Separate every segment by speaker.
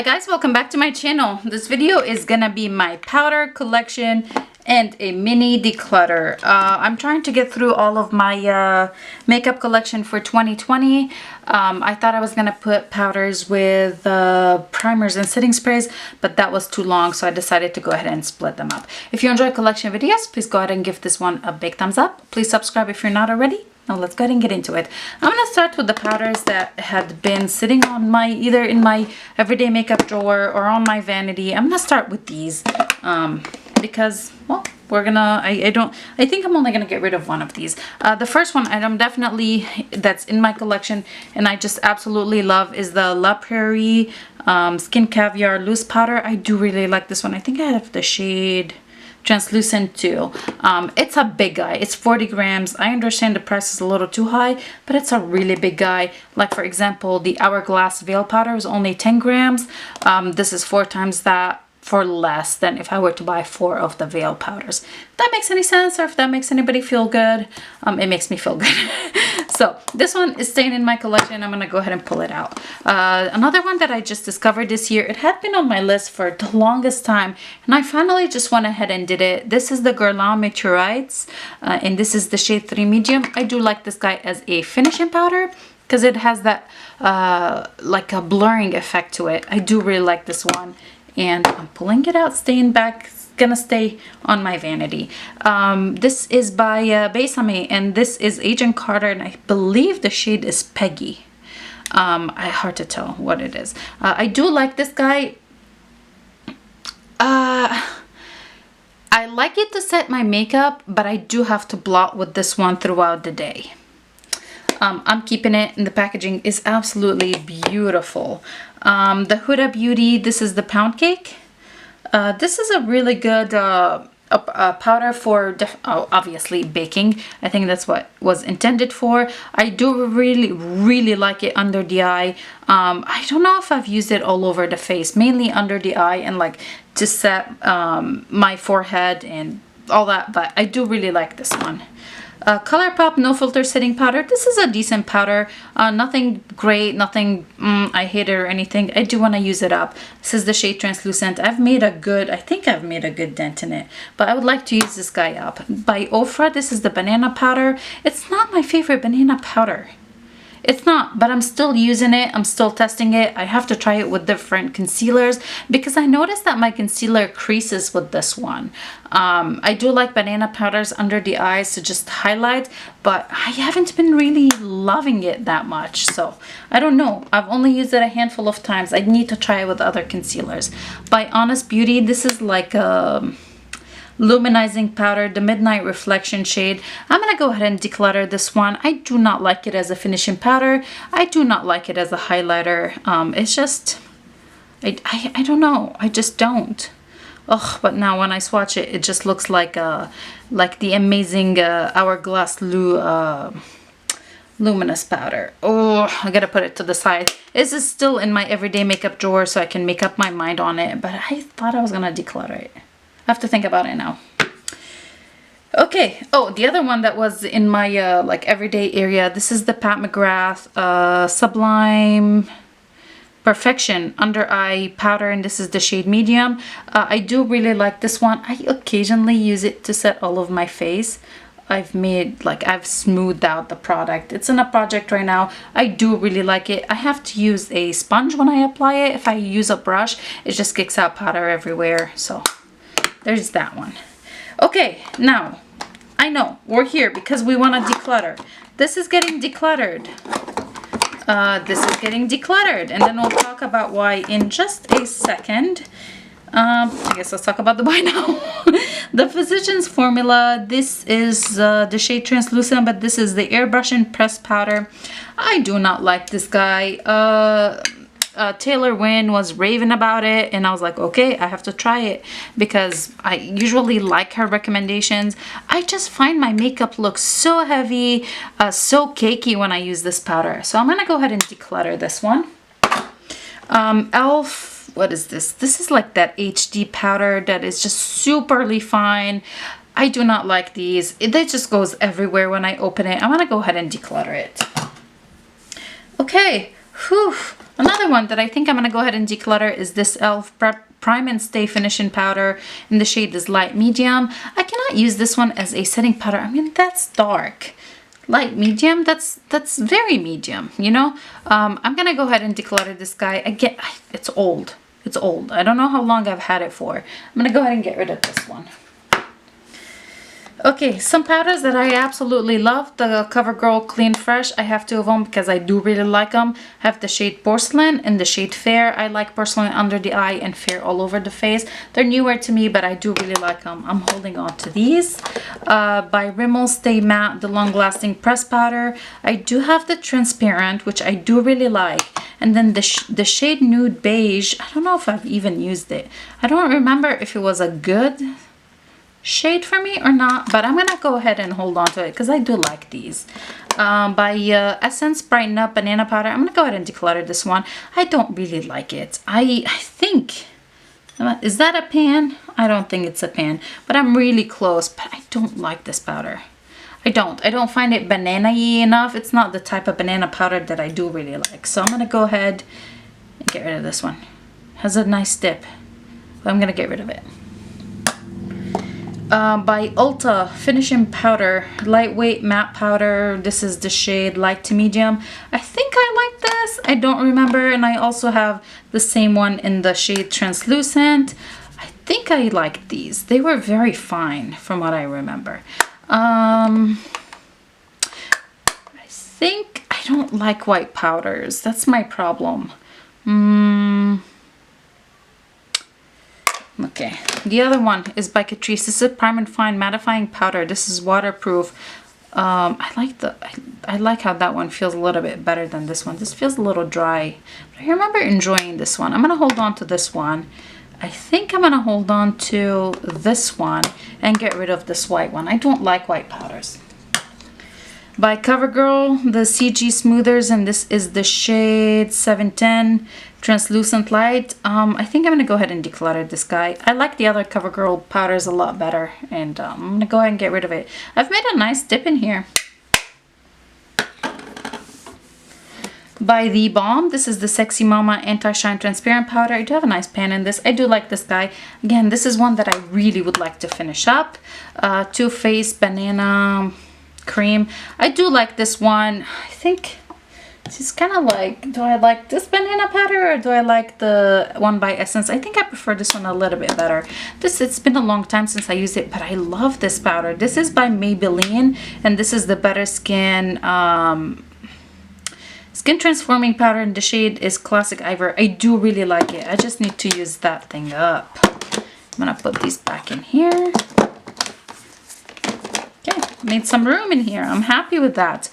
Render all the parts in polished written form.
Speaker 1: Hi guys, welcome back to my channel. This video is gonna be my powder collection and a mini declutter. I'm trying to get through all of my makeup collection for 2020. I thought I was gonna put powders with primers and setting sprays, but that was too long, so I decided to go ahead and split them up. If you enjoy collection videos, please go ahead and give this one a big thumbs up. Please subscribe if you're not already. Now let's go ahead and get into it. I'm going to start with the powders that had been sitting on my, either in my everyday makeup drawer or on my vanity. I'm going to start with these because, well, we're gonna, I think I'm only gonna get rid of one of these. The first one item definitely that's in my collection and I just absolutely love is the La Prairie Skin Caviar Loose Powder. I do really like this one. I think I have the shade Translucent too. It's a big guy. It's 40 grams. I understand the price is a little too high, but it's a really big guy. Like for example, the Hourglass Veil Powder is only 10 grams. This is 4 times that for less than if I were to buy 4 of the Veil powders. If that makes any sense, or if that makes anybody feel good, it makes me feel good. So this one is staying in my collection. I'm gonna go ahead and pull it out. Another one that I just discovered this year, it had been on my list for the longest time and I finally just went ahead and did it. This is the Guerlain Meteorites and this is the shade 3 medium. I do like this guy as a finishing powder because it has that like a blurring effect to it. I do really like this one. And I'm pulling it out, staying back. It's gonna stay on my vanity. This is by Besame, and this is Agent Carter, and I believe the shade is Peggy. Hard to tell what it is. I do like this guy. I like it to set my makeup, but I do have to blot with this one throughout the day. I'm keeping it, and the packaging is absolutely beautiful. The Huda Beauty, this is the Pound Cake. This is a really good powder for obviously baking. I think that's what was intended for. I do really like it under the eye. I don't know if I've used it all over the face, mainly under the eye and like to set my forehead and all that, but I do really like this one. ColourPop No Filter Setting Powder. This is a decent powder. Nothing great, nothing I hate it or anything. I do want to use it up. This is the shade Translucent. I think I've made a good dent in it, but I would like to use this guy up. By Ofra, this is the Banana Powder. It's not my favorite banana powder. It's not, but I'm still using it. I'm still testing it. I have to try it with different concealers because I noticed that my concealer creases with this one. I do like banana powders under the eyes to just highlight, but I haven't been really loving it that much. So I don't know. I've only used it a handful of times. I need to try it with other concealers. By Honest Beauty, this is like a luminizing powder, the Midnight Reflection shade. I'm gonna go ahead and declutter this one. I do not like it as a finishing powder. I do not like it as a highlighter. It's just, I don't know. I just don't. Ugh, but now when I swatch it, it just looks like the amazing Hourglass luminous powder. Oh, I gotta put it to the side. This is still in my everyday makeup drawer, so I can make up my mind on it, but I thought I was gonna declutter it. I have to think about it now. Okay. Oh, the other one that was in my like everyday area. This is the Pat McGrath Sublime Perfection Under Eye Powder, and this is the shade Medium. I do really like this one. I occasionally use it to set all of my face. I've smoothed out the product. It's in a project right now. I do really like it. I have to use a sponge when I apply it. If I use a brush, it just kicks out powder everywhere. So there's that one. Okay, now I know we're here because we want to declutter. This is getting decluttered. This is getting decluttered, and then we'll talk about why in just a second. I guess let's talk about the why now. The Physicians Formula. This is the shade Translucent, but this is the Airbrush and Press Powder. I do not like this guy. Taylor Wynn was raving about it and I was like, okay, I have to try it because I usually like her recommendations. I just find my makeup looks so heavy, so cakey when I use this powder. So I'm gonna go ahead and declutter this one. Elf, what is this? This is like that HD powder that is just superly fine. I do not like these. It just goes everywhere when I open it. I'm gonna go ahead and declutter it. Okay. Whew. Another one that I think I'm going to go ahead and declutter is this e.l.f. Prime and Stay Finishing Powder, and the shade is light medium. I cannot use this one as a setting powder. I mean, that's dark. Light medium, that's very medium, you know. I'm gonna go ahead and declutter this guy. Again, it's old. It's old. I don't know how long I've had it for. I'm gonna go ahead and get rid of this one. Okay, some powders that I absolutely love. The CoverGirl Clean Fresh. I have two of them because I do really like them. I have the shade Porcelain and the shade Fair. I like Porcelain under the eye and Fair all over the face. They're newer to me, but I do really like them. I'm holding on to these. By Rimmel Stay Matte, the Long Lasting Press Powder. I do have the Transparent, which I do really like. And then the shade Nude Beige. I don't know if I've even used it. I don't remember if it was a good shade for me or not, but I'm gonna go ahead and hold on to it because I do like these. By Essence Brighten Up Banana Powder. I'm gonna go ahead and declutter this one. I don't really like it. I think, is that a pan? I don't think it's a pan, but I'm really close. But I don't like this powder. I don't find it banana-y enough. It's not the type of banana powder that I do really like. So I'm gonna go ahead and get rid of this one. Has a nice dip, but I'm gonna get rid of it. By Ulta Finishing Powder, lightweight matte powder. This is the shade light to medium. I think I like this. I don't remember. And I also have the same one in the shade Translucent. I think I like these. They were very fine from what I remember. I think I don't like white powders. That's my problem. Okay, the other one is by Catrice. This is a Prime and Fine Mattifying Powder. This is waterproof. I like how that one feels a little bit better than this one. This feels a little dry, but I remember enjoying this one. I'm gonna hold on to this one. I think I'm gonna hold on to this one and get rid of this white one. I don't like white powders. By CoverGirl, the CG Smoothers, and this is the shade 710 Translucent Light. I think I'm gonna go ahead and declutter this guy. I like the other CoverGirl powders a lot better, and I'm gonna go ahead and get rid of it. I've made a nice dip in here. By The Balm, this is the Sexy Mama Anti-Shine Transparent Powder. I do have a nice pan in this. I do like this guy. Again, this is one that I really would like to finish up. Too Faced Banana Cream. I do like this one. I think it's kind of like, do I like this banana powder or do I like the one by Essence? I think I prefer this one a little bit better. It's been a long time since I used it, but I love this powder. This is by Maybelline, and this is the Better Skin Skin Transforming Powder, and the shade is Classic Ivory. I do really like it. I just need to use that thing up. I'm gonna put these back in here. Okay, made some room in here. I'm happy with that.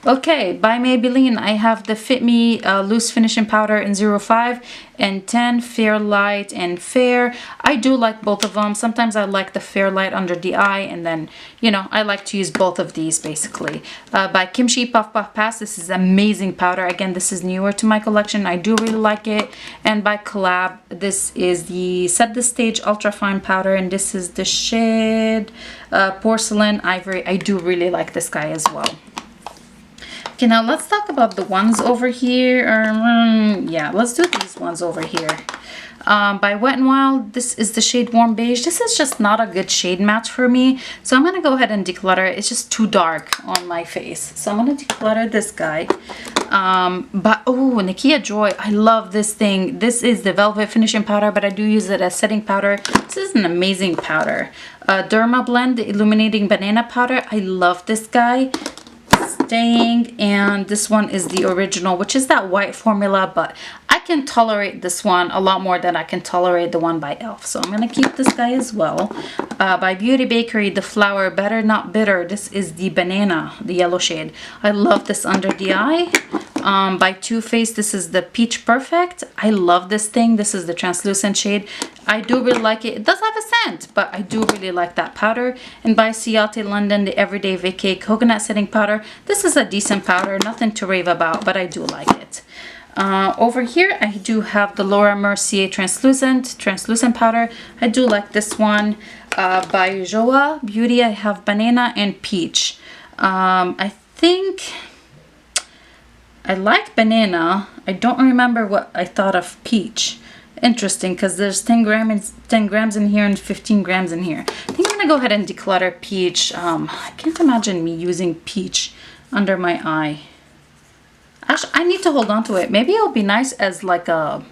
Speaker 1: Okay, by Maybelline, I have the Fit Me Loose Finishing Powder in 05 and 10, Fair Light and Fair. I do like both of them. Sometimes I like the Fair Light under the eye, and then, you know, I like to use both of these basically. By Kimchi Puff Puff Pass, this is amazing powder. Again, this is newer to my collection. I do really like it. And by Collab, this is the Set the Stage Ultra Fine Powder, and this is the shade Porcelain Ivory. I do really like this guy as well. Okay, now let's talk about the ones over here. Yeah, let's do these ones over here. By Wet n Wild, this is the shade Warm Beige. This is just not a good shade match for me, so I'm gonna go ahead and declutter it. It's just too dark on my face, so I'm gonna declutter this guy. But oh, Nakia Joy, I love this thing. This is the Velvet Finishing Powder, but I do use it as setting powder. This is an amazing powder. Derma Blend, the Illuminating Banana Powder. I love this guy. Staying, and this one is the original, which is that white formula, but I can tolerate this one a lot more than I can tolerate the one by e.l.f. So I'm gonna keep this guy as well. By Beauty Bakery, the Flower Better Not Bitter. This is the banana, the yellow shade. I love this under the eye. By Too Faced, this is the Peach Perfect. I love this thing. This is the translucent shade. I do really like it. It does have a scent, but I do really like that powder. And by Ciate London, the Everyday Vacay Coconut Setting Powder. This is a decent powder, nothing to rave about, but I do like it. Over here, I do have the Laura Mercier translucent powder. I do like this one. By Joa Beauty, I have Banana and Peach. I think I like banana. I don't remember what I thought of peach. Interesting, because there's 10 grams in here and 15 grams in here. I think I'm gonna go ahead and declutter peach. I can't imagine me using peach under my eye. Actually, I need to hold on to it. Maybe it'll be nice as like a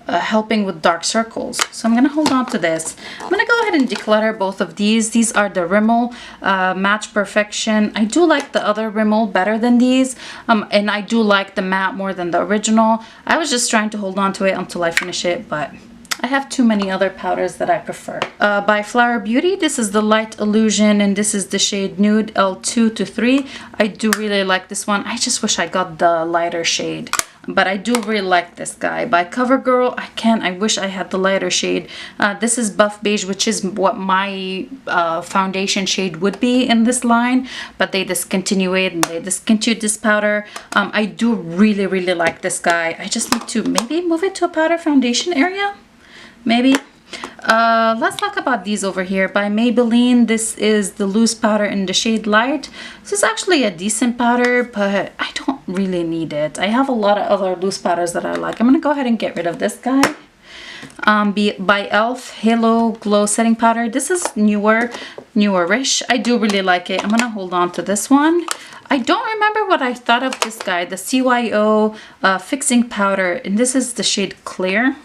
Speaker 1: helping with dark circles. So I'm gonna hold on to this. I'm gonna go ahead and declutter both of these. These are the Rimmel Match Perfection. I do like the other Rimmel better than these, and I do like the matte more than the original. I was just trying to hold on to it until I finish it, but I have too many other powders that I prefer. By Flower Beauty, this is the Light Illusion, and this is the shade Nude L2 to 3. I do really like this one. I just wish I got the lighter shade, but I do really like this guy. By CoverGirl, I wish I had the lighter shade. This is Buff Beige, which is what my foundation shade would be in this line, but they discontinued it and they discontinued this powder. I do really, really like this guy. I just need to maybe move it to a powder foundation area. Maybe. Let's talk about these over here. By Maybelline, this is the loose powder in the shade Light. This is actually a decent powder, but I don't really need it. I have a lot of other loose powders that I like. I'm gonna go ahead and get rid of this guy. By e.l.f. Halo Glow Setting Powder. This is newer-ish. I do really like it. I'm gonna hold on to this one. I don't remember what I thought of this guy, the CYO Fixing Powder, and this is the shade Clear,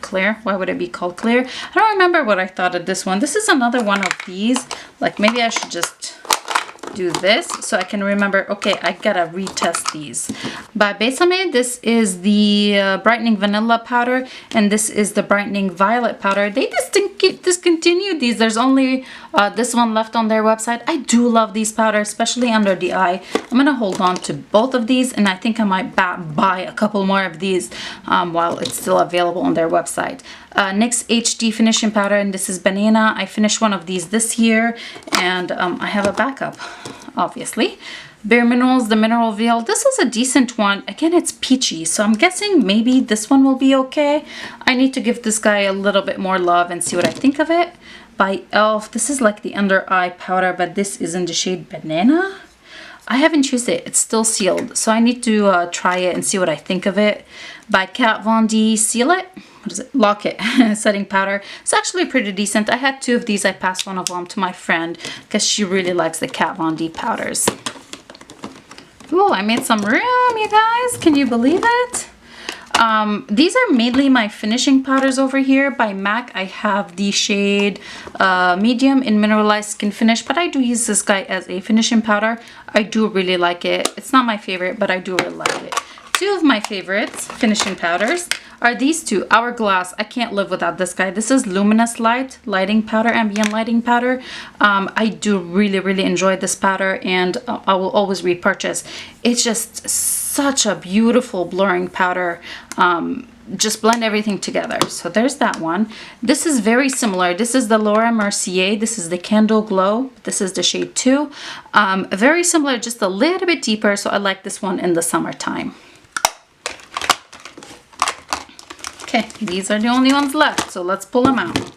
Speaker 1: Clear, why would it be called Clear? I don't remember what I thought of this one. This is another one of these. Like, maybe I should just do this so I can remember, okay, I gotta retest these. By Besame, this is the Brightening Vanilla Powder, and this is the Brightening Violet Powder. They discontinued these. There's only this one left on their website. I do love these powders, especially under the eye. I'm gonna hold on to both of these, and I think I might buy a couple more of these while it's still available on their website. NYX HD Finishing Powder, and this is Banana. I finished one of these this year, and I have a backup, obviously. Bare Minerals, the Mineral Veil. This is a decent one. Again, it's peachy, so I'm guessing maybe this one will be okay. I need to give this guy a little bit more love and see what I think of it. By e.l.f. This is like the under eye powder, but this is in the shade Banana. I haven't used it. It's still sealed, so I need to try it and see what I think of it. By Kat Von D, Seal It. What is it? Lock It Setting Powder. It's actually pretty decent. I had 2 of these. I passed one of them to my friend because she really likes the Kat Von D powders. Oh, I made some room, you guys. Can you believe it? These are mainly my finishing powders over here. By MAC, I have the shade Medium in Mineralized Skin Finish, but I do use this guy as a finishing powder. I do really like it. It's not my favorite, but I do really like it. 2 of my favorites finishing powders are these 2. Hourglass. I can't live without this guy. This is Luminous Light Lighting Powder, Ambient Lighting Powder. I do really, really enjoy this powder, and I will always repurchase. It's just such a beautiful blurring powder. Just blend everything together. So there's that one. This is very similar. This is the Laura Mercier. This is the Candle Glow. This is the shade 2. Very similar, just a little bit deeper. So I like this one in the summertime. Okay, these are the only ones left, so let's pull them out.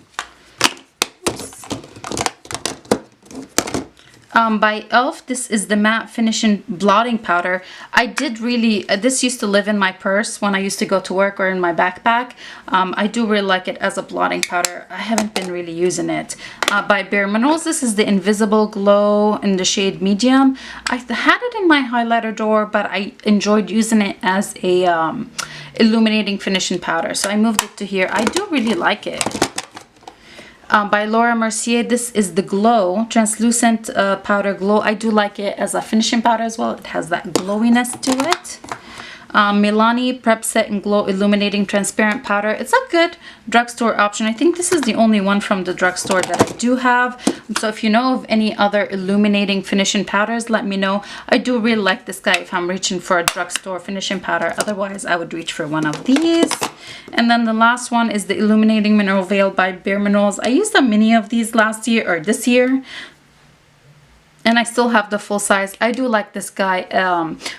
Speaker 1: By e.l.f. This is the Matte Finishing Blotting Powder. I did really, this used to live in my purse when I used to go to work or in my backpack. I do really like it as a blotting powder. I haven't been really using it. By Bare Minerals, this is the Invisible Glow in the shade Medium. I had it in my highlighter drawer, but I enjoyed using it as a illuminating finishing powder. So I moved it to here. I do really like it. By Laura Mercier, this is the Glow Translucent Powder Glow. I do like it as a finishing powder as well. It has that glowiness to it. Milani Prep Set and Glow Illuminating Transparent Powder. It's a good drugstore option. I think this is the only one from the drugstore that I do have. So if you know of any other illuminating finishing powders, let me know. I do really like this guy if I'm reaching for a drugstore finishing powder. Otherwise, I would reach for one of these. And then the last one is the Illuminating Mineral Veil by Bare Minerals. I used a mini of these last year or this year, and I still have the full size. I do like this guy,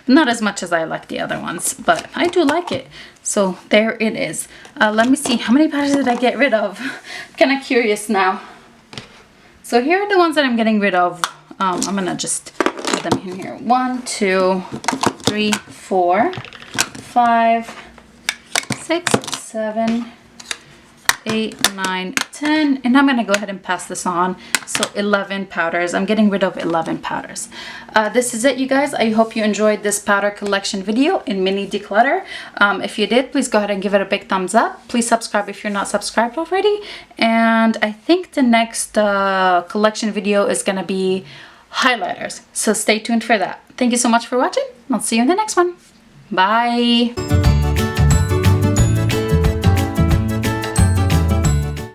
Speaker 1: not as much as I like the other ones, but I do like it. So there it is. Let me see, how many powders did I get rid of? Kind of curious now. So here are the ones that I'm getting rid of. I'm gonna just put them in here. 1, 2, 3, 4, 5, 6, 7, 8, 9, 10, and I'm gonna go ahead and pass this on. So 11 powders. I'm getting rid of 11 powders. This is it, you guys. I hope you enjoyed this powder collection video in mini declutter. If you did, please go ahead and give it a big thumbs up. Please subscribe if you're not subscribed already. And I think the next collection video is gonna be highlighters, so stay tuned for that. Thank you so much for watching. I'll see you in the next one. Bye.